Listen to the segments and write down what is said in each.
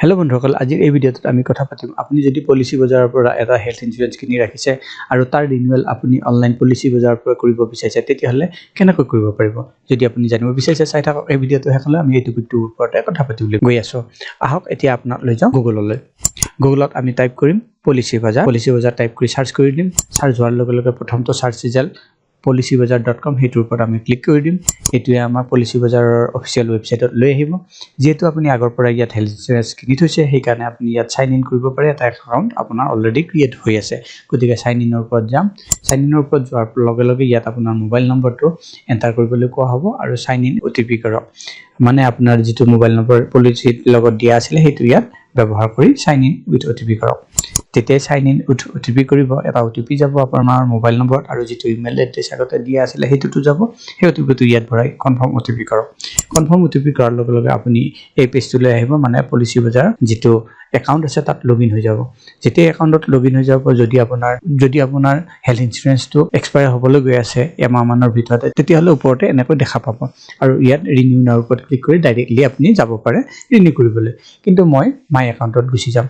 Hello' বন্ধুসকল, আজিৰ এই ভিডিঅ'টোত আমি কথা পাতিম আপুনি যদি পলিচি বজাৰৰ পৰা এটা হেল্থ ইঞ্চুৰেঞ্চ কিনি ৰাখিছে আৰু তাৰ ৰিনিউৱেল আপুনি অনলাইন পলিচি বজাৰৰ পৰা কৰিব বিচাৰিছে তেতিয়াহ'লে কেনেকৈ কৰিব পাৰিব। যদি আপুনি জানিব বিচাৰিছে চাই থাকক এই ভিডিঅ'টো শেষলৈ। আমি এই টপিকটোৰ ওপৰতে কথা পাতিবলৈ গৈ আছোঁ। আহক এতিয়া আপোনাক লৈ যাওঁ গুগললৈ। গুগলত আমি টাইপ কৰিম পলিচি বজাৰ টাইপ কৰি চাৰ্চ কৰি দিম। চাৰ্চ হোৱাৰ লগে লগে প্ৰথমটো চাৰ্চ ৰিজাল্ট policybazar.com সেইটোৰ ওপৰত আমি ক্লিক কৰি দিম। এইটোৱে আমাৰ পলিচি বজাৰৰ অফিচিয়েল ৱেবছাইটত লৈ আহিব। যেহেতু আপুনি আগৰ পৰা ইয়াত হেল্থ ইঞ্চুৰেঞ্চ কিনি থৈছে সেইকাৰণে আপুনি ইয়াত সাইন ইন কৰিব পাৰে। এটা একাউণ্ট আপোনাৰ অলৰেডি ক্ৰিয়েট হৈ আছে, গতিকে সাইন ইনৰ ওপৰত যাম। সাইন ইনৰ ওপৰত যোৱাৰ লগে লগে ইয়াত আপোনাৰ মোবাইল নম্বৰটো এণ্টাৰ কৰিবলৈ কোৱা হ'ব আৰু সাইন ইন OTP কৰক। মানে আপোনাৰ যিটো মোবাইল নম্বৰ পলিচিৰ লগত দিয়া আছিলে সেইটো ইয়াত ব্যৱহাৰ কৰি সাইন ইন উইথ OTP কৰক। তেতিয়া সাইন ইন উইথ OTP কৰিব, এটা OTP যাব আপোনাৰ মোবাইল নম্বৰত আৰু যিটো ইমেইল এড্ৰেছ আগতে দিয়া আছিলে সেইটোতো যাব। সেই OTPটো ইয়াত ভৰাই কনফাৰ্ম OTP কৰক। কনফাৰ্ম OTP কৰাৰ লগে লগে আপুনি এই পেজটোলৈ আহিব, মানে পলিচি বজাৰ যিটো একাউণ্ট আছে তাত লগইন হৈ যাব। যেতিয়া একাউণ্টত লগইন হৈ যাব, যদি আপোনাৰ হেল্থ ইঞ্চুৰেঞ্চটো এক্সপায়াৰ হ'বলৈ গৈ আছে এমাহমানৰ ভিতৰতে, তেতিয়াহ'লে ওপৰতে এনেকৈ দেখা পাব আৰু ইয়াত ৰিনিউ নাওৰ ওপৰত ক্লিক কৰি ডাইৰেক্টলি আপুনি যাব পাৰে ৰিনিউ কৰিবলৈ। কিন্তু মই মাই একাউণ্টত গুচি যাম।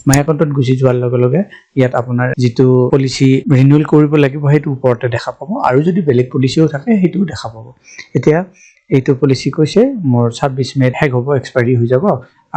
মাই একাউণ্টত গুচি যোৱাৰ লগে লগে ইয়াত আপোনাৰ যিটো পলিচি ৰিনিউৱেল কৰিব লাগিব সেইটো ওপৰতে দেখা পাব আৰু যদি বেলেগ পলিচিও থাকে সেইটোও দেখা পাব। এতিয়া এইটো পলিচি কৈছে মোৰ 26 মেত শেষ হ'ব, এক্সপায়াৰী হৈ যাব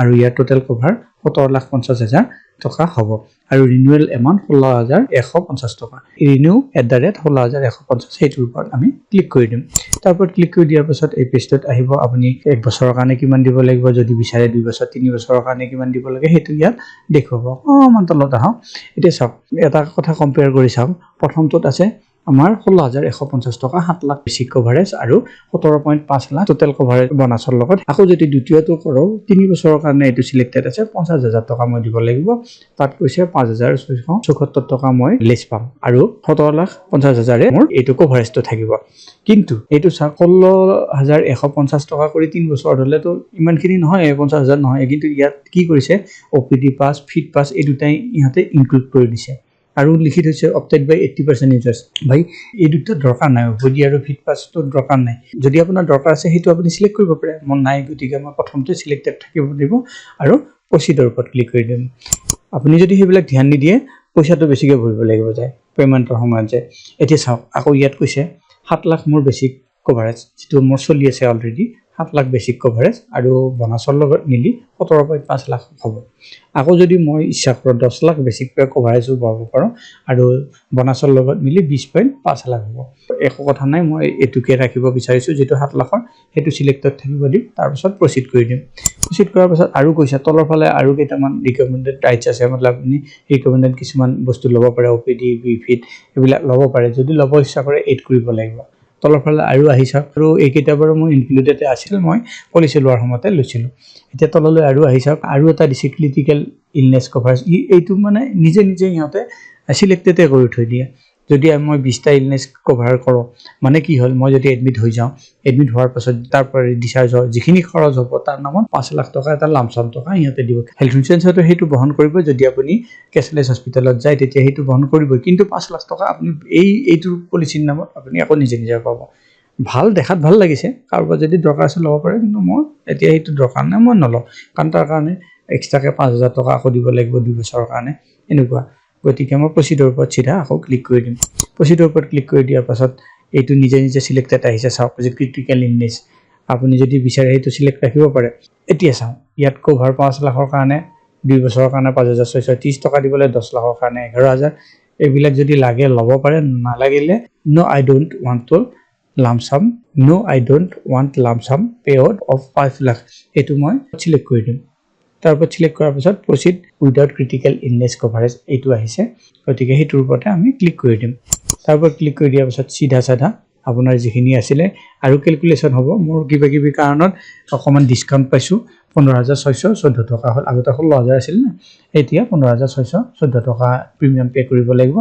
আৰু ইয়াৰ টোটেল কভাৰ 17,50,000 টকা হ'ব আৰু ৰিনিউৱেল এমাউণ্ট 16,150 টকা। renew@16,150 সেইটোৰ ওপৰত আমি ক্লিক কৰি দিম। তাৰ ওপৰত ক্লিক কৰি দিয়াৰ পাছত এই পেজটোত আহিব। আপুনি 1 বছৰৰ কাৰণে কিমান দিব লাগিব, যদি বিচাৰে 2 বছৰ 3 বছৰৰ কাৰণে কিমান দিব লাগে সেইটো ইয়াত দেখুৱাব। অকণমান তলত আহক। এতিয়া চাওক, এটা কথা কম্পেয়াৰ কৰি চাওক। প্ৰথমটোত আছে আমাৰ 16,150 টকা, 7 লাখ বেছিক কভাৰেজ আৰু 17.5 লাখ টোটেল কভাৰেজ বনাছৰ লগত। আকৌ যদি দ্বিতীয়টো কৰোঁ, 3 বছৰৰ কাৰণে এইটো চিলেক্টেড আছে, 50,000 টকা মই দিব লাগিব। তাত কৈছে 5,674 টকা মই লেছ পাম আৰু 17,50,000 মোৰ এইটো কভাৰেজটো থাকিব। কিন্তু এইটো চাওক 16,150 টকা কৰি 3 বছৰ হ'লেতো ইমানখিনি নহয়, 50,000 নহয়। কিন্তু ইয়াত কি কৰিছে, OPD পাছ, ফিট পাছ এই দুটাই ইহঁতে ইনক্লুড কৰি দিছে আৰু লিখি থৈছে অপটেড বাই 80% ইউজাৰ্ছ। ভাই এই দুটা দৰকাৰ নাই, OPD আৰু ফিট পাছটো দৰকাৰ নাই। যদি আপোনাৰ দৰকাৰ আছে সেইটো আপুনি চিলেক্ট কৰিব পাৰে। মোৰ নাই, গতিকে মই প্ৰথমতে চিলেক্টেড থাকিব দিব আৰু প্ৰচিডৰ ওপৰত ক্লিক কৰি দিম। আপুনি যদি সেইবিলাক ধ্যান নিদিয়ে পইচাটো বেছিকৈ ভৰিব লাগিব যায় পে'মেণ্টৰ সময়ত যায়। এতিয়া চাওক, আকৌ ইয়াত কৈছে 7 লাখ মোৰ বেছিক কভাৰেজ, যিটো মোৰ চলি আছে অলৰেডি। 7 লাখ বেছিক কভাৰেজ আৰু বনাছৰ লগত মিলি 17.5 লাখ হ'ব। আকৌ যদি মই ইচ্ছা কৰোঁ 10 লাখ বেছিক কভাৰেজো পাব পাৰোঁ আৰু বনাছৰ লগত মিলি 20.5 লাখ হ'ব। একো কথা নাই, মই এইটোকে ৰাখিব বিচাৰিছোঁ যিটো 7 লাখৰ, সেইটো চিলেক্টত থাকিব দিম। তাৰপিছত প্ৰচিড কৰি দিম। প্ৰচিড কৰাৰ পাছত আৰু কৈছে তলৰ ফালে আৰু কেইটামান ৰিকমেণ্ডেড ৰাইটছ আছে, মানে আপুনি ৰিকমেণ্ডেড কিছুমান বস্তু ল'ব পাৰে, OPD, ফিট এইবিলাক ল'ব পাৰে। যদি ল'ব ইচ্ছা কৰে এড কৰিব লাগিব। তলৰ ফালে আৰু আহি চাওক, আৰু এইকেইটা বাৰু মোৰ ইনক্লুডেড আছিল, মই পলিচি লোৱাৰ সময়তে লৈছিলোঁ। এতিয়া তললৈ আৰু আহি চাওক, আৰু এটা দিছে ক্ৰিটিকেল ইলনেছ কভাৰেজ। এইটো মানে নিজে ইহঁতে চিলেক্টেডে কৰি থৈ দিয়ে। যদি মই 20টা ইলনেছ কভাৰ কৰোঁ, মানে কি হ'ল, মই যদি এডমিট হৈ যাওঁ, এডমিট হোৱাৰ পাছত তাৰ পৰা ডিচাৰ্জ হয়, যিখিনি খৰচ হ'ব তাৰ নামত 5 লাখ টকা এটা লামচাম টকা সিহঁতে দিব। হেল্থ ইঞ্চুৰেঞ্চতো সেইটো বহন কৰিব। যদি আপুনি কেচলেছ হস্পিটেলত যায় তেতিয়া সেইটো বহন কৰিবই, কিন্তু 5 লাখ টকা আপুনি এইটো পলিচিৰ নামত আপুনি আকৌ নিজে পাব। ভাল, দেখাত ভাল লাগিছে, কাৰোবাৰ যদি দৰকাৰ আছে ল'ব পাৰে, কিন্তু মোৰ এতিয়া সেইটো দৰকাৰ নাই, মই নলওঁ। কাৰণ তাৰ কাৰণে এক্সট্ৰাকৈ 5,000 টকা আকৌ দিব লাগিব 2 বছৰৰ কাৰণে, এনেকুৱা। গতিকে মই প্ৰচিডৰ ওপৰত চিধা আকৌ ক্লিক কৰি দিম। প্ৰচিডৰ ওপৰত ক্লিক কৰি দিয়াৰ পাছত এইটো নিজে চিলেক্টেড আহিছে। চাওক যে ক্ৰিটিকেল ইলনেছ, আপুনি যদি বিচাৰে সেইটো চিলেক্ট ৰাখিব পাৰে। এতিয়া চাওঁ, ইয়াত কভাৰ 5 লাখৰ কাৰণে 2 বছৰৰ কাৰণে 5,630 টকা দিবলৈ, 10 লাখৰ কাৰণে 11,000। এইবিলাক যদি লাগে ল'ব পাৰে, নালাগিলে no I don't want to lump sum, pay out of 5 lakh এইটো মই চিলেক্ট কৰি দিম। তাৰ ওপৰত চিলেক্ট কৰাৰ পিছত proceed without critical illness coverage এইটো আহিছে, গতিকে সেইটোৰ ওপৰতে আমি ক্লিক কৰি দিম। তাৰ ওপৰত ক্লিক কৰি দিয়াৰ পিছত চিধা আপোনাৰ যিখিনি আছিলে আৰু কেলকুলেশ্যন হ'ব। মোৰ কিবা কাৰণত অকণমান ডিছকাউণ্ট পাইছোঁ, 15,614 টকা হ'ল। আগতে 16,000 আছিল না, এতিয়া 15,614 টকা প্ৰিমিয়াম পে' কৰিব লাগিব।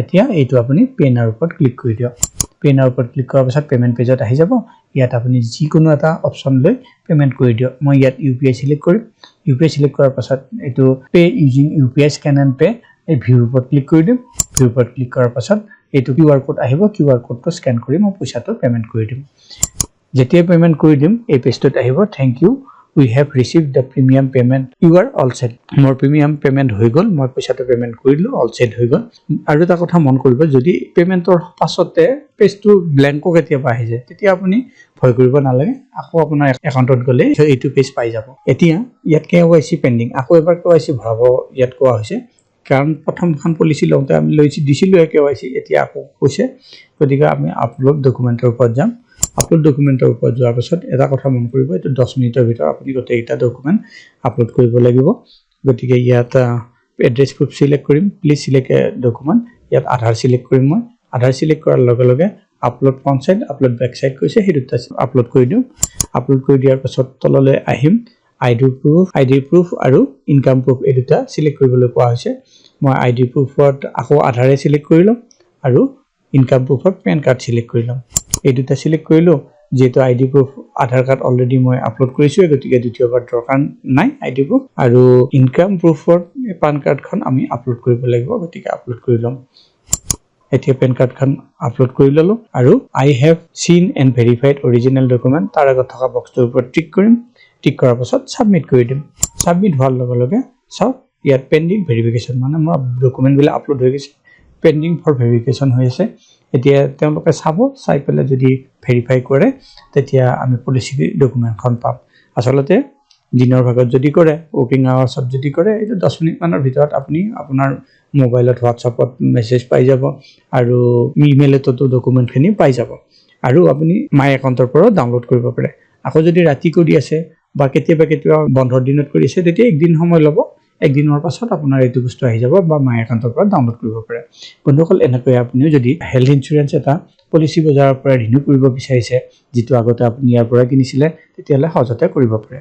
এতিয়া এইটো আপুনি পে'নাৰ ওপৰত ক্লিক কৰি দিয়ক। পে'নাৰ ওপৰত ক্লিক কৰাৰ পাছত পে'মেণ্ট পেজত আহি যাব। ইয়াত আপুনি যিকোনো এটা অপশ্যন লৈ পে'মেণ্ট কৰি দিয়ক। মই ইয়াত UPI চিলেক্ট কৰিম। UPI চিলেক্ট কৰাৰ পাছত এইটো pay using UPI scan and pay' এই ভিউৰ ওপৰত ক্লিক কৰি দিম। ভিউৰ ওপৰত ক্লিক কৰাৰ পাছত এইটো QR কোড আহিব, QR কোডটো স্কেন কৰি মই পইচাটো পে'মেণ্ট কৰি দিম। যেতিয়া পে'মেণ্ট কৰি দিম এই পেজটোত আহিব thank you we have received the premium payment you are all set মোৰ প্ৰিমিয়াম পেমেণ্ট হৈ গ'ল মই পইচাটো পেমেণ্ট কৰিলোঁ অল ছেট হৈ গ'ল আৰু এটা কথা মন কৰিব যদি পেমেণ্টৰ পাছতে পেজটো ব্লেংকো কেতিয়াবা আহি যায় তেতিয়া আপুনি ভয় কৰিব নালাগে আকৌ আপোনাৰ একাউণ্টত গ'লে এইটো পেজ পাই যাব এতিয়া ইয়াত KYC পেণ্ডিং আকৌ এবাৰ KYC ভৰাব ইয়াত কোৱা হৈছে কাৰণ প্ৰথমখন পলিচি লওঁতে আমি দিছিলোঁ KYC এতিয়া আকৌ কৈছে গতিকে আমি আপলোড ডকুমেণ্টৰ ওপৰত যাম আপলোড ডকুমেণ্টৰ ওপৰত যোৱাৰ পাছত এটা কথা মন কৰিব এইটো 10 মিনিটৰ ভিতৰত আপুনি গোটেইকেইটা ডকুমেণ্ট আপলোড কৰিব লাগিব গতিকে ইয়াত এড্ৰেছ প্ৰুফ সিলেক্ট কৰিম প্লিজ সিলেক্ট ডকুমেণ্ট ইয়াত আধাৰ সিলেক্ট কৰিম মই আধাৰ সিলেক্ট কৰাৰ লগে লগে upload front side upload back side কৈছে সেই দুটা আপলোড কৰি দিওঁ আপলোড কৰি দিয়াৰ পাছত তললৈ আহিম আইডি প্ৰুফ আৰু ইনকাম প্ৰুফ এই দুটা সিলেক্ট কৰিবলৈ কোৱা হৈছে মই আইডি প্ৰুফত আকৌ আধাৰে সিলেক্ট কৰি ল'ম আৰু ইনকাম প্ৰুফত পেন কাৰ্ড সিলেক্ট কৰি ল'ম এই দুটা সিলেক্ট কৰিলোঁ যেহেতু আইডি প্ৰুফ আধাৰ কাৰ্ড অলৰেডি মই আপলোড কৰিছোঁ গতিকে দ্বিতীয়বাৰ দৰকাৰ নাই আইডি প্ৰুফ আৰু ইনকাম প্ৰুফৰ পান কাৰ্ডখন আমি আপলোড কৰিব লাগিব গতিকে আপলোড কৰি ল'ম এতিয়া পেন কাৰ্ডখন আপলোড কৰি ল'লোঁ আৰু আই হেভ চিন এণ্ড ভেৰিফাইড অৰিজিনেল ডকুমেণ্ট তাৰ আগত থকা বক্সটোৰ ওপৰত টিক কৰিম টিক কৰাৰ পাছত ছাবমিট কৰি দিম ছাবমিট হোৱাৰ লগে লগে চাওক ইয়াত পেণ্ডিং ভেৰিফিকেশ্যন মানে মোৰ ডকুমেণ্টবিলাক আপলোড হৈ গৈছে পেণ্ডিং ফৰ ভেৰিফিকেশ্যন হৈ আছে এতিয়া তেওঁলোকে চাব চাই পেলাই যদি ভেৰিফাই কৰে তেতিয়া আমি পলিচি ডকুমেণ্টখন পাম আচলতে দিনৰ ভাগত যদি কৰে ৱৰ্কিং আৱাৰ্ছত যদি কৰে এইটো 10 মিনিটমানৰ ভিতৰত আপুনি আপোনাৰ মোবাইলত হোৱাটছআপত মেছেজ পাই যাব আৰু ইমেইলতো ডকুমেণ্টখিনি পাই যাব আৰু আপুনি মাই একাউণ্টৰ পৰা ডাউনলোড কৰিব পাৰে আকৌ যদি ৰাতি কৰি আছে বা কেতিয়াবা বন্ধৰ দিনত কৰিছে তেতিয়া একদিন সময় ল'ব একদিনৰ পাছত আপোনাৰ এইটো বস্তু আহি যাব বা মাই একাউণ্টৰ পৰা ডাউনলোড কৰিব পাৰে বন্ধুসকল এনেকৈ আপুনিও যদি হেল্থ ইঞ্চুৰেঞ্চ এটা পলিচি বজাৰৰ পৰা ৰিনিউ কৰিব বিচাৰিছে যিটো আগতে আপুনি ইয়াৰ পৰা কিনিছিলে তেতিয়াহ'লে সহজতে কৰিব পাৰে